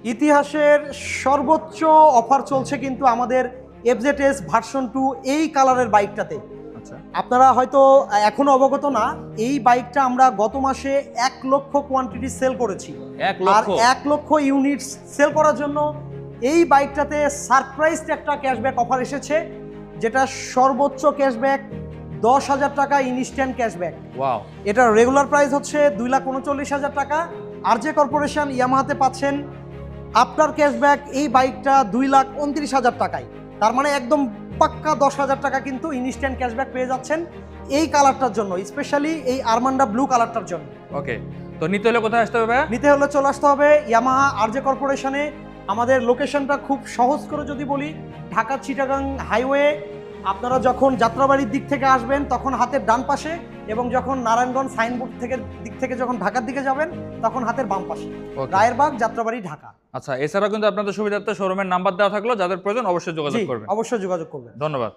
ইতিহাসের সর্বোচ্চ অফার চলছে কিন্তু আমাদের এফজেডএস ভার্সন 2 এই কালারের বাইকটাতে। আচ্ছা, আপনারা হয়তো এখনো অবগত না, এই বাইকটা আমরা গত মাসে 1 লক্ষ কোয়ান্টিটি সেল করেছি। 1 আর লক্ষ 1 লক্ষ ইউনিট সেল করার জন্য এই বাইকটাতে সারপ্রাইজ একটা ক্যাশব্যাক অফার এসেছে, যেটা সর্বোচ্চ ক্যাশব্যাক 10,000 টাকা ইনস্ট্যান্ট ক্যাশব্যাক। ওয়াও, এটার রেগুলার প্রাইস হচ্ছে 2,39,000 টাকা। আরজে কর্পোরেশন ইয়ামাহাতে পাচ্ছেন আপনার ক্যাশব্যাক এই বাইকটা 2,29,000 টাকায়। তার মানে একদম পাক্কা 10,000 টাকা কিন্তু ইনস্ট্যান্ট ক্যাশব্যাক পেয়ে যাচ্ছেন এই কালারটার জন্য, স্পেশালি এই আরমান্ডা ব্লু কালারটার জন্য। ওকে, তো নিতে হলে কোথায় আসতে হবে? নিতে হলে চলে আসতে হবে ইয়ামাহা আরজে কর্পোরেশনে। আমাদের লোকেশনটা খুব সহজ করে যদি বলি, ঢাকা চিটাগাং হাইওয়ে আপনারা যখন যাত্রাবাড়ির দিক থেকে আসবেন তখন হাতের ডান পাশে, এবং যখন নারায়ণগঞ্জ সাইনবোর্ড থেকে দিক থেকে যখন ঢাকার দিকে যাবেন তখন হাতের বাম পাশে, Okay. রায়েরবাগ, যাত্রাবাড়ি, ঢাকা। আচ্ছা, এছাড়াও কিন্তু আপনাদের সুবিধার্থে শোরুমের নাম্বার দেওয়া থাকলো, যাদের প্রয়োজন অবশ্যই যোগাযোগ জি, করবেন। অবশ্যই যোগাযোগ করবেন। ধন্যবাদ।